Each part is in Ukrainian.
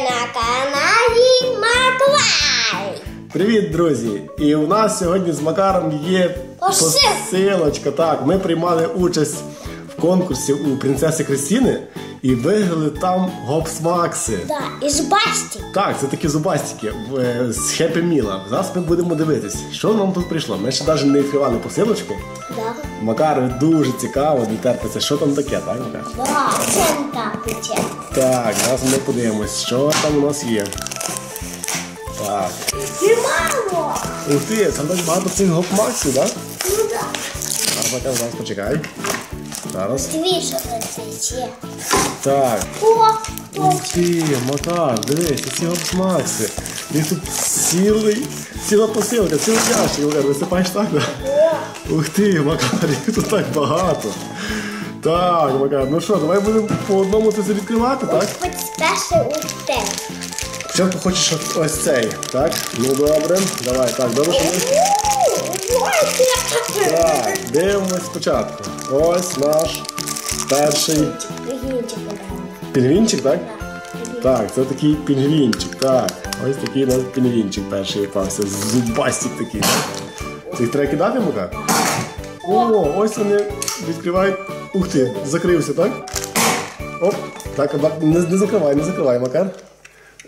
на каналі Маклай. Привіт, друзі! І у нас сьогодні з Макаром є посилочка. Так, ми приймали участь в конкурсі у принцеси Кристини і виграли там гопсмакси. Да, і зубастик. Так, це такі зубастики з Happy Meal. Зараз ми будемо дивитись, що нам тут прийшло. Ми ще навіть не відкривали посилочку. Да. Макарові дуже цікаво, не терпиться, що там таке, так, Макар? Да, це не так пече. Так, зараз ми подивимось, що там у нас є. Так. І мало. Ух ти, там так багато цих гопмаксів, так? Ну да. Зараз почекай. Зараз. Дивись, що це пече. Так. О, Ух ти, Макар, дивись, ці гопмакси. Їх тут ціла посилка, цілий ящик. Макар, висипаєш так, так? Ух ти, Макар, їх тут так багато. Так, Макар, ну що, давай будемо по одному це відкривати, так? Перше у те. Спочатку хочеш ось цей, так? Ну добре, давай, так, добре, що ми... Так, дивимось спочатку. Ось наш перший пінгвінчик, так? Так, це такий пінгвінчик, так. Ось такий у нас пінгвінчик перший попався, зубастик такий, так? Їх треба кидати, Макар? О, ось вони відкривають. Ух ти, закрився, так? Оп, так, не закривай, Макар.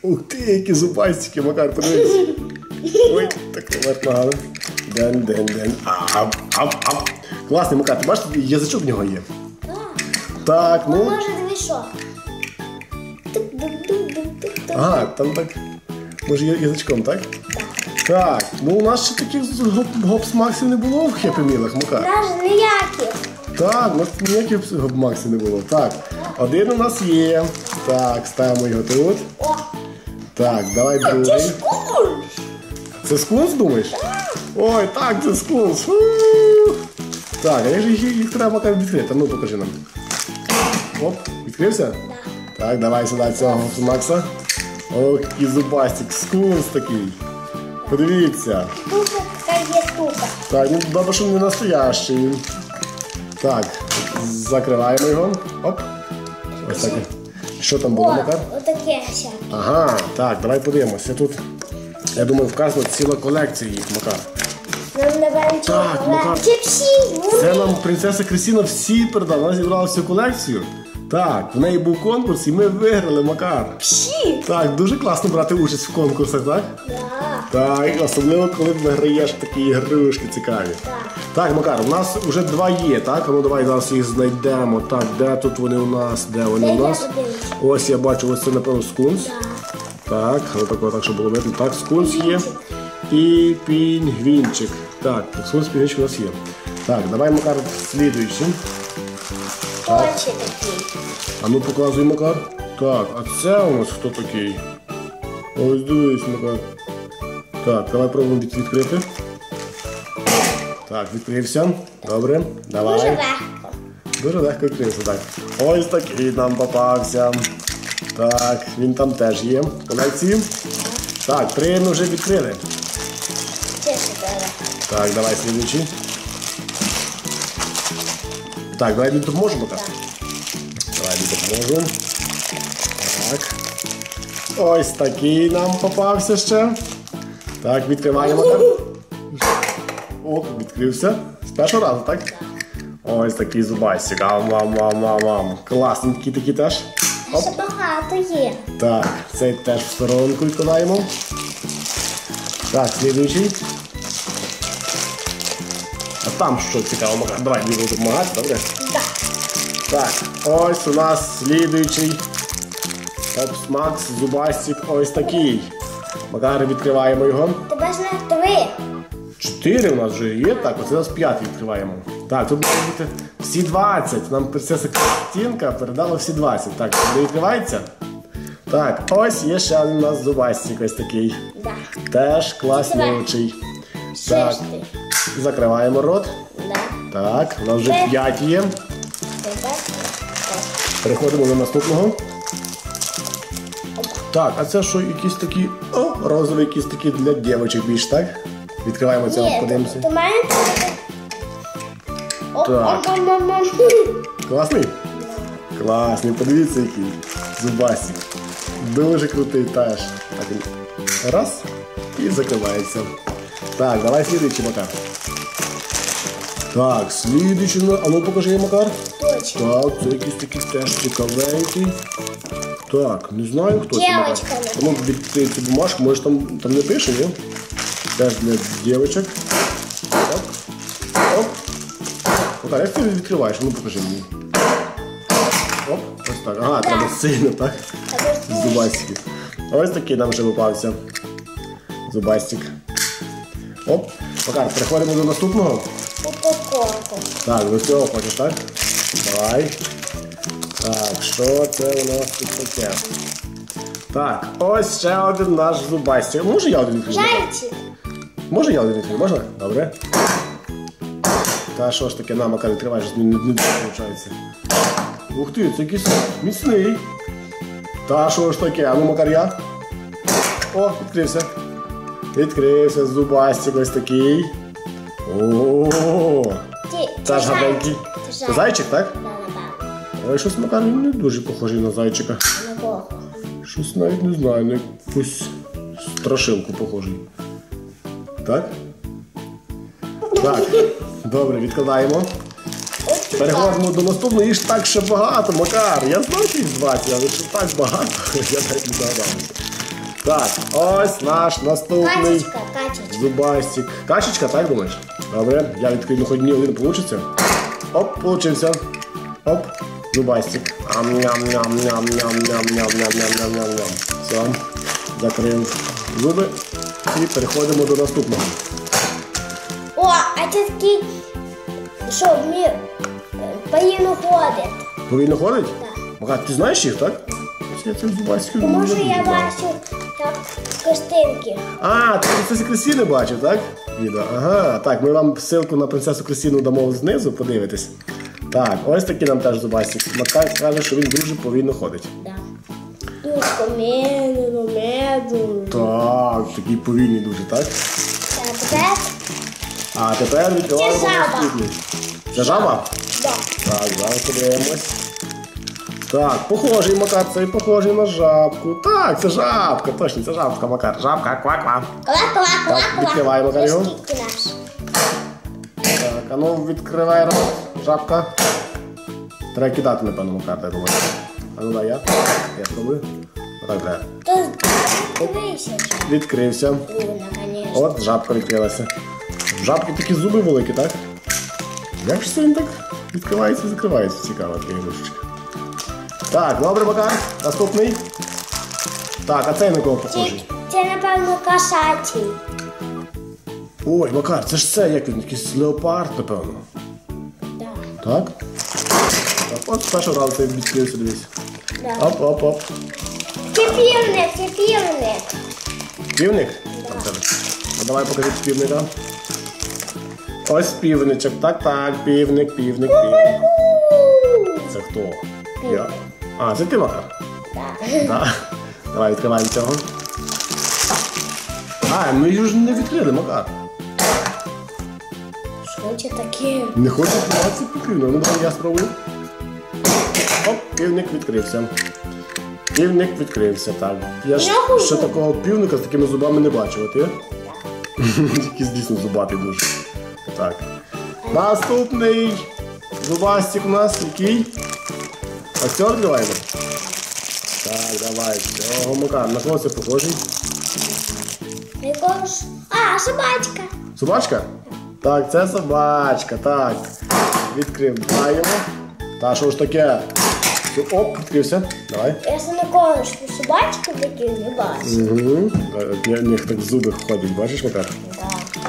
Ух ти, які зубастики, Макар, подивись. Ой, так наверх погано. Ден. Ап. Класний, Макар, ти бачиш, язичок в нього є? Так, ну. Може, дивись, що? Ага, там так, може язичком, так? Так, ну у нас ще таких гопсмаксів не було в Happy Meal'ах, Макар. Навіть ніяких. Так, у нас ніяких гопсмаксів не було. Так, один у нас є. Так, ставимо його тут. О, Так, давай це другий. скунс. Це скунс, думаєш? Ой, так, це скунс. Так, а як же їх треба, Макар, відкрити? Ну, покажи нам. Оп, відкрився? Так, давай сюди цього Макса. Ох, і зубастик, скунс такий. Подивіться. Тут така є штука. Так, ну добре, що не настоящий. Так, закриваємо його. Оп. Ось так. Що там було, О, Макар? отаке ще. Ага, так, давай подивимося. Тут, я думаю, вказано ціла колекція їх, Макар. Нам давай Так, Макар. Це всі. Це нам принцеса Кристина всі передала. Вона зібрала всю колекцію. Так, в неї був конкурс і ми виграли, Макар. Всі. Так, дуже класно брати участь в конкурсах, так? Да. Так, особливо, коли виграєш такі ігрушки цікаві. Так, Макар, у нас вже два є, так? Ну давай зараз їх знайдемо. Так, де тут вони у нас? Де вони у нас? Ось я бачу, ось це, напевно, скунс. Так, так, щоб було видно. Так, скунс є. І пінгвінчик. Так, скунс, пінгвінчик у нас є. Так, давай, Макар, слідуючий. Ось такий. А ну показуй, Макар. Так, а це у нас хто такий? Ось дивись, Макар. Так, давай пробуємо відкрити. Так, відкрився. Добре, давай. Дуже легко. Дуже легко відкрився, так. Ось такий нам попався. Так, він там теж є в колекції. Так, три ми вже відкрили. Це сюди легко. Так, давай слідуючий. Так, давай він допоможемо, так? Давай він допоможемо. Так. Ось такий нам попався ще. Так, відкриваємо так. О, відкрився. З першого разу, так? Ось такий зубастик. Ам. Класненький такий теж. Оп. Ще багато є. Так, цей теж в сторонку відкладаємо. Так, слідуючий. А там що цікаво, Макар? Давай, мені буду допомагати, добре? Так. Так, ось у нас слідуючий гопсмакс, зубастик, ось такий. Макар, відкриваємо його. Тебе ж не три. 4 у нас вже є, так, оце у нас 5 відкриваємо. Так, тут має бути всі 20. Нам принцеса Кристинка передала всі 20. Так, сюди відкривається. Так, ось є ще один у нас зубастик ось такий. Да. Теж класнючий. Так, Шостий. закриваємо рот. Да. Так, у нас вже 5 є. Тепер. Переходимо до наступного. Так, а це що, якісь такі, розові якісь такі для дівчаток більш, так? Відкриваємо це, подивимося. До мене Так. Класний? Класний, подивіться який зубастик. Дуже крутий теж. Так, раз. І закривається. Так, давай слідуючий, Макар. Так, слідуючий. А ну покажи, Макар. Точно. Так, це якийсь такий теж цікавенький. Так, не знаю, хто це, Макар. Дівочка. Ну, відкрий цю бумажку, може там не пише, ні? Теж для дівчаток. Оп. Оп. Макар, як ти відкриваєш? Ну покажи мені. Оп, ось так. Ага, треба сильно, так? Зубастик. Ось такий нам вже попався. Зубастик. Оп. Макар, переходимо до наступного. Упаковку. Так, до цього хочеш, так? Давай. Так, що це у нас тут таке? Так, ось ще один наш зубастик. Може я один відкрию? Зайчик. Може я один відкрию? Можна? Добре. Та що ж таке, на, Макар, відкриваєш, не виходить. Ух ти, це якийсь міцний. Та що ж таке? А ну, Макар, я. О, відкрився. Відкрився зубастик ось такий. О-о-о. Це ж гарненький. Це зайчик, так? Да, напевно. Ой, щось Макар не дуже похожий на зайчика. На кого? Щось навіть не знаю, на якусь страшилку похожий. Так? Так, добре, відкладаємо. Ось тут. Переходимо до наступного, їх ж так ще багато, Макар. Я знаю, що їх 20, але ще так багато, я навіть не догадався. Так, ось наш наступний Качечка. зубастик. Качечка, так думаєш? Добре, я відкрию, хоч ні один получиться. Оп, получився. Оп, зубастик. Ам-ням-ням-ням-ням-ням-ням-ням-ням-ням-ням. Все, закрив зуби і переходимо до наступного. О, а це такий, що вмів повинно ходить. Повільно ходить? Так. Макар, ти знаєш їх, так? Я цим зубастиком не Може дуже я знаю. бачу як костинки. А, ти принцесу Крістіни бачив, так? Відео. Ага, так, ми вам ссылку на принцесу Крістіну дамо знизу, подивитесь. Так, ось такий нам теж зубастик. Макар каже, що він дуже повільно ходить. Да. Дуже медленно. Так, такий повільний дуже, так? Так, тепер А тепер відкриваємо Це жаба. наступний. Це жаба? да. Так, зараз подивимось. Так, похожий Макар, цей похожий на жабку. Так, це жабка, точно, це жабка, Макар. Жабка, ква-ква. Так, відкривай, Макар, його. Скільки наш? Так, а ну відкривай рот, жабка. Треба кидати, напевно, Макар, я думаю. А ну дай я. Я спробую. Отак треба. То дивися. Відкрився. Конечно. От, жабка відкрилася. В жабки такі зуби великі, так? Як ж це він так відкривається і закривається? Цікаво, така ігрушечка. Так, добре, Макар. Наступний. Так, а цей на кого похожий? Це, напевно, касатель. Ой, Макар, це ж це, як він, якийсь леопард, напевно. Да. Так? Так, от з першого разу цей відкрився, дивись. Да. Оп-оп-оп. Це півник, це півник. Півник? Там тебе. Ну, давай покажи півника. Ось півничок. Так, півник. Це хто? Я. А, це ти, Макар? Да. Так. Давай відкриваємо цього. А, ми її ж не відкрили, Макар. Що це таке? Не хочу відкриватися півник. Ну, давай я спробую. Оп, півник відкрився. Півник відкрився, так. Я ж Я ще хочу. такого півника з такими зубами не бачив, а ти? Якийсь дійсно зубатий дуже. Так. Наступний зубастик у нас який? Ось цього відкриваємо? Так, давай. Цього Макар. На кого це похожий? Якого ж? А, собачка. Собачка? Так, це собачка, так. Відкриваємо. Та що ж таке? Оп, відкрився. Давай. Я саме кажу, що собачки такі не бачу. Угу. В них так зуби ходять, бачиш, Макар?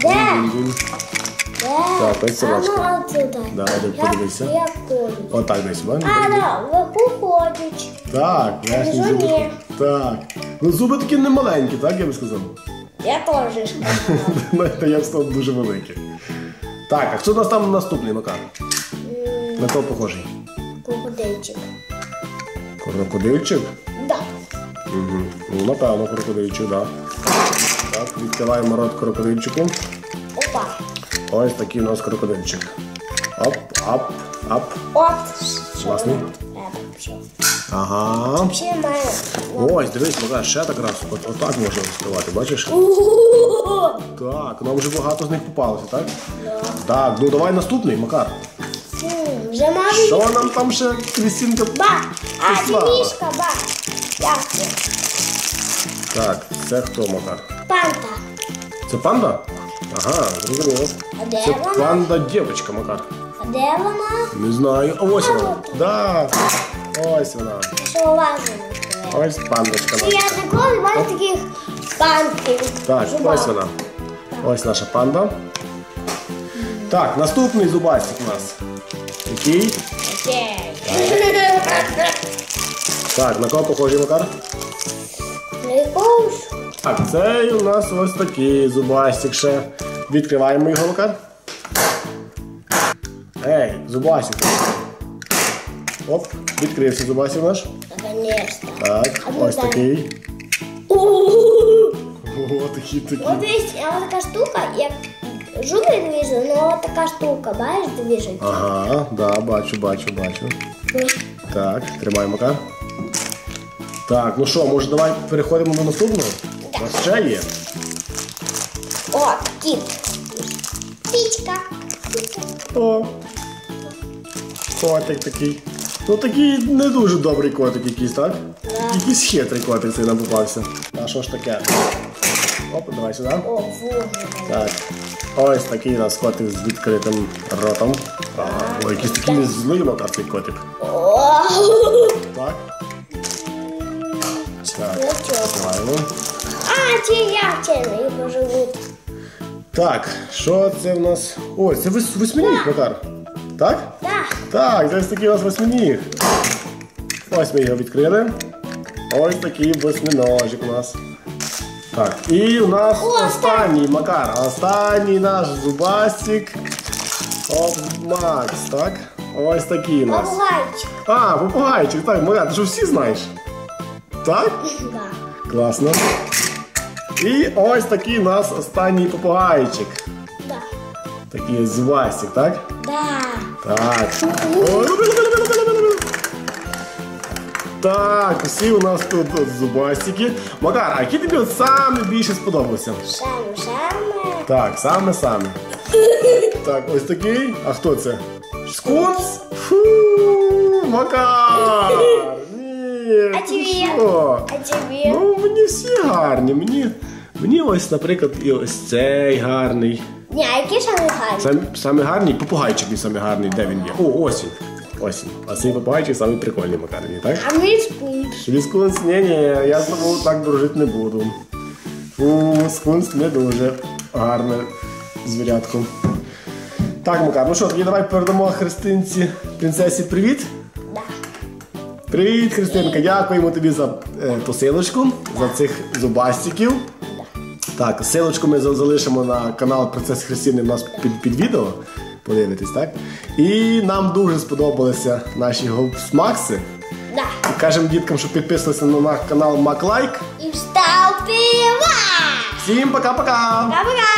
Де? Він. Де? Так, ось собачка. А ну отсюда. Давай, подивися. Як ходять? Отак десь, бачиш? А, да, вверху ходять. Так, верхні Внизу зуби. ні. Так. Ну зуби такі не маленькі, так я би сказав? Я теж сказала. Та я б сказав дуже великі. Так, а хто у нас там наступний, Макар? На кого похожий? Крокодильчик. Крокодильчик? Да. Угу. Ну, напевно, крокодильчик, так. Так, відкриваємо рот крокодильчику. Опа. Ось такий у нас крокодильчик. Оп, оп, оп. От. Класний. Ага. Ще має. Ось, дивись, Макар, ще так раз. Отак можна розкривати, бачиш? Так, нам вже багато з них попалося, так? Так, ну давай наступний, Макар. Вже маю. Що нам там ще Крістінка? Ба! А, прислала? це мішка, ба. Як це? Так, це хто, Макар? Панда. Це панда? Ага, зрозуміло. А де Це вона? панда дівчинка, Макар. А де вона? Не знаю. А ось вона. Да. Ось вона. Що уважно. Ось пандочка Я наша. ніколи не бачу таких пандків. Так, ось вона. Ось наша панда. Так, наступний зубастик у нас. Який? Окей. Так, на кого похожий, Макар? Якусь. Так, цей у нас ось такий зубастик ще. Відкриваємо його, Макар. Ей, зубастик. Оп, відкрився зубастик наш. Наконец-то. Так, ось такий. О, такий. Вот есть вот такая штука, як жуки движу, но вот така штука, бачиш, движется. Ага, да, бачу. Так, тримай, Макар. Так, ну що, може давай переходимо до наступного? У нас ще є. О, кіт. Птичка. О, котик такий. Ну такий не дуже добрий котик якийсь, так? Якийсь хитрий котик цей нам попався. А що ж таке? Оп, давай сюди. О, боже. Так. Ось такий у нас котик з відкритим ротом. Ой, якийсь такий злий, Макар, цей котик. О, Так. Так, ну чё? відкриваємо. А, це я, його живуть. Так, що це в нас? Ой, це восьминіг, Макар. Так? Так. Так, це ось такий у нас восьминіг. Ось ми його відкрили. Ось такий восьминожик у нас. Так, і у нас останній, Макар. Останній наш зубастик. Оп, Макс, так? Ось такий у нас. Попугайчик. А, попугайчик, так, Макар, ти ж всі знаєш. Так? Да. Класно. І ось такий у нас останній попугайчик. Да. Такий зубастик, так? Да. Так. Так, всі у нас тут зубастики. Макар, а який тобі от саме більше сподобався? Саме. Так, саме. Так, ось такий. А хто це? Скунс? Фу, Макар! Ні, А ти тобі? що? А тобі? Ну, мені всі гарні. Мені ось, наприклад, і ось цей гарний. Ні, а які саме гарні? Саме гарний попугайчик мій самий гарний, де він є? О, ось він. Ось він. А цей попугайчик самий прикольний, Макар, ні, так? А ми скунс. Скунс, ні, я з тобою так дружити не буду. Фу, скунс не дуже гарне звірятко. Так, Макар, ну що, тоді давай передамо Христинці, принцесі, привіт. Да. Привіт, Христинка, дякуємо тобі за посилочку, за цих зубастиків. Так, силочку ми залишимо на канал Принцеси Христини у нас під відео. Подивитись, так? І нам дуже сподобалися наші Макси. Да. І кажемо діткам, щоб підписувалися на наш канал Маклайк. І ставте лайк. Всім пока-пока! Пока-пока.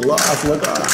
Клас, Макар!